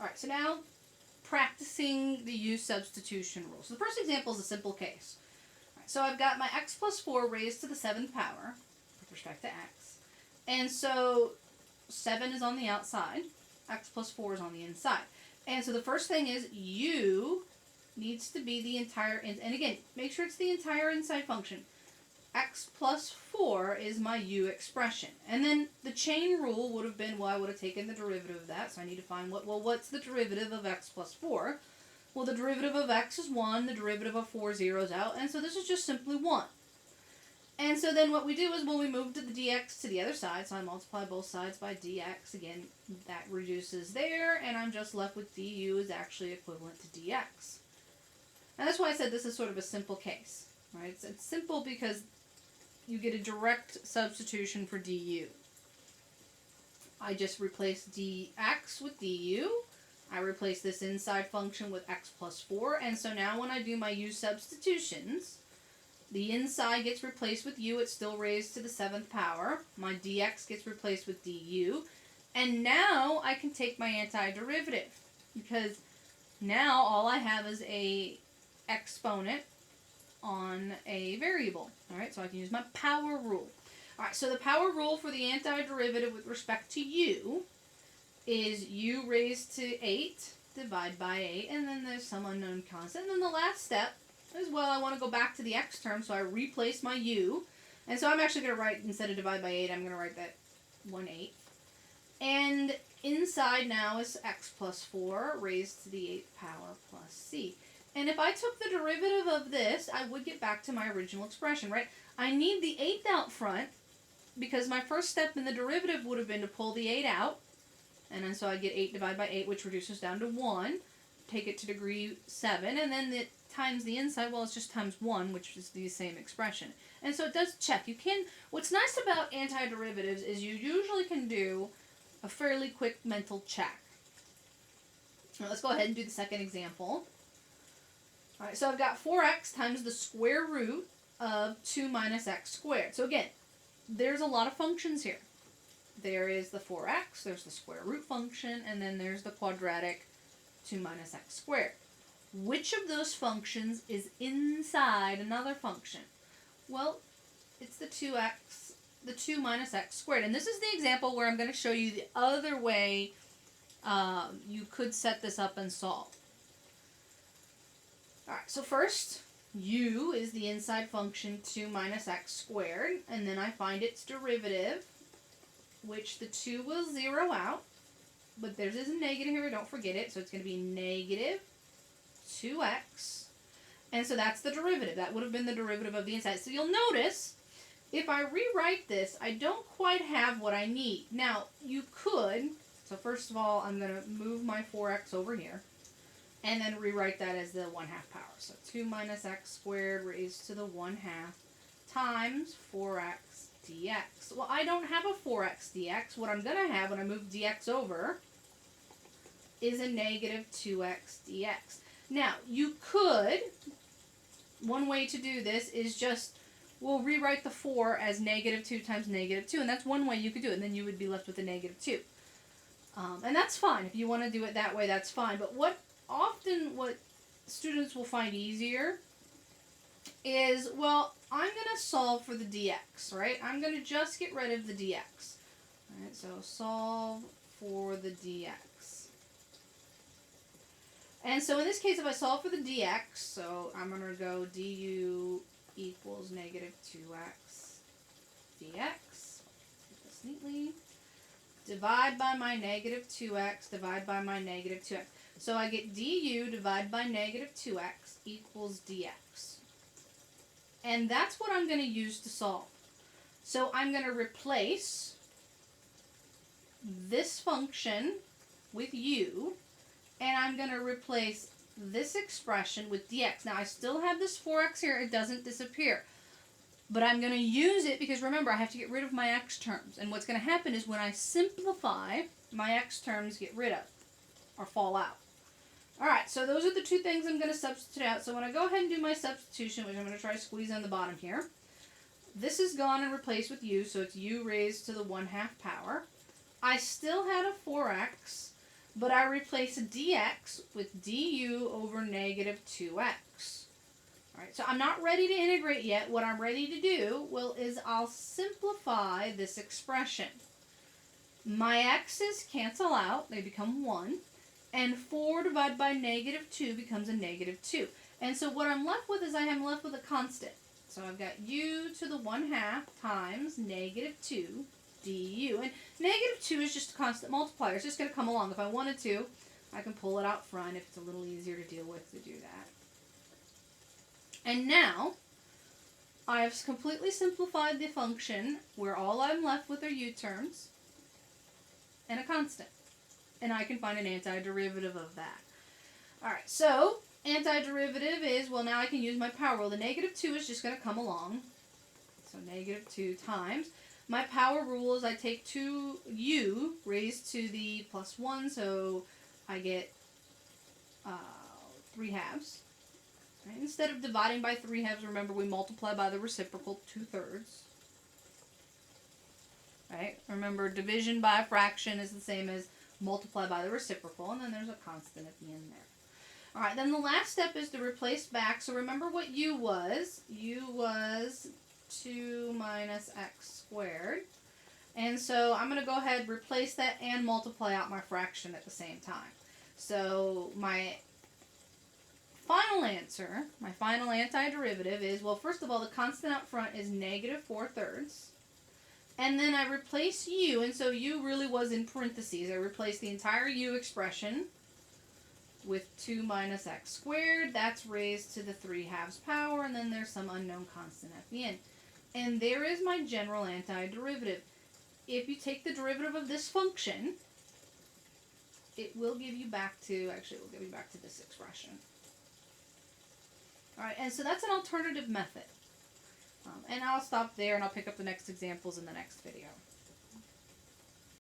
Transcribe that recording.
Alright, so now practicing the u-substitution rule. So the first example is a simple case. Right, so I've got my x plus 4 raised to the 7th power with respect to x. And so 7 is on the outside, x plus 4 is on the inside. And so the first thing is u needs to be the entire, and again, make sure it's the entire inside function. X plus 4 is my u expression. And then the chain rule would have been, well, I would have taken the derivative of that, so I need to find what's the derivative of x plus 4? Well, the derivative of x is 1, the derivative of 4 zeroes out, and so this is just simply 1. And so then what we do is, well, we move the dx to the other side, so I multiply both sides by dx. Again, that reduces there, and I'm just left with du is actually equivalent to dx. And that's why I said this is sort of a simple case, right? It's simple because you get a direct substitution for du. I just replace dx with du. I replace this inside function with x plus 4. And so now when I do my u substitutions, the inside gets replaced with u. It's still raised to the 7th power. My dx gets replaced with du. And now I can take my antiderivative, because now all I have is a exponent on a variable. Alright, so I can use my power rule. Alright, so the power rule for the antiderivative with respect to u is u raised to 8 divided by 8, and then there's some unknown constant. And then the last step is, well, I want to go back to the x term, so I replace my u. And so I'm actually going to write, instead of divide by 8, I'm going to write that 1/8. And inside now is x plus 4 raised to the 8th power plus c. And if I took the derivative of this, I would get back to my original expression, right? I need the 8th out front, because my first step in the derivative would have been to pull the 8 out. And then so I get 8 divided by 8, which reduces down to 1. Take it to degree 7, and then the times the inside, well, it's just times 1, which is the same expression. And so it does check. You can, what's nice about antiderivatives is you usually can do a fairly quick mental check. Now let's go ahead and do the second example. Alright, so I've got 4x times the square root of 2 minus x squared. So again, there's a lot of functions here. There is the 4x, there's the square root function, and then there's the quadratic 2 minus x squared. Which of those functions is inside another function? Well, it's the 2 minus x squared. And this is the example where I'm going to show you the other way you could set this up and solve. Alright, so first, u is the inside function 2 minus x squared, and then I find its derivative, which the 2 will zero out, but there's a negative here, don't forget it, so it's going to be negative 2x, and so that's the derivative. That would have been the derivative of the inside. So you'll notice, if I rewrite this, I don't quite have what I need. Now, you could, so first of all, I'm going to move my 4x over here, and then rewrite that as the 1/2 power. So 2 minus x squared raised to the 1/2 times 4x dx. Well, I don't have a 4x dx. What I'm going to have when I move dx over is a negative 2x dx. Now, you could, one way to do this is just, we'll rewrite the 4 as negative 2 times negative 2, and that's one way you could do it, and then you would be left with a negative 2. And that's fine. If you want to do it that way, that's fine. But what students will find easier is, well, I'm going to solve for the dx, right? I'm going to just get rid of the dx. All right, so solve for the dx. And so in this case, if I solve for the dx, so I'm going to go du equals negative 2x dx. Put this neatly. Divide by my negative 2x, divide by my negative 2x. So I get du divided by negative 2x equals dx. And that's what I'm going to use to solve. So I'm going to replace this function with u, and I'm going to replace this expression with dx. Now I still have this 4x here, it doesn't disappear. But I'm going to use it because, remember, I have to get rid of my x terms. And what's going to happen is when I simplify, my x terms get rid of or fall out. Alright, so those are the two things I'm going to substitute out. So when I go ahead and do my substitution, which I'm going to try to squeeze on the bottom here, this is gone and replaced with u, so it's u raised to the 1/2 power. I still had a 4x, but I replace dx with du over negative 2x. Alright, so I'm not ready to integrate yet. What I'm ready to do is I'll simplify this expression. My x's cancel out, they become 1, and 4 divided by negative 2 becomes a negative 2. And so what I'm left with is I am left with a constant. So I've got u to the 1/2 times negative 2 du. And negative 2 is just a constant multiplier. It's just going to come along. If I wanted to, I can pull it out front if it's a little easier to deal with to do that. And now, I've completely simplified the function where all I'm left with are u terms and a constant. And I can find an antiderivative of that. Alright, so antiderivative is, well, now I can use my power rule. The negative 2 is just going to come along. So negative 2 times. My power rule is I take 2u raised to the plus 1, so I get 3/2. Right? Instead of dividing by 3/2, remember we multiply by the reciprocal 2/3. Right? Remember, division by a fraction is the same as multiply by the reciprocal, and then there's a constant at the end there. Alright, then the last step is to replace back. So remember what u was. U was 2 minus x squared. And so I'm going to go ahead and replace that and multiply out my fraction at the same time. So my final answer, my final antiderivative is, well, first of all, the constant up front is negative 4/3. And then I replace u, and so u really was in parentheses. I replaced the entire u expression with 2 minus x squared. That's raised to the 3/2 power, and then there's some unknown constant at the end. And there is my general antiderivative. If you take the derivative of this function, it will give you back to, actually it will give you back to this expression. Alright, and so that's an alternative method. And I'll stop there and I'll pick up the next examples in the next video.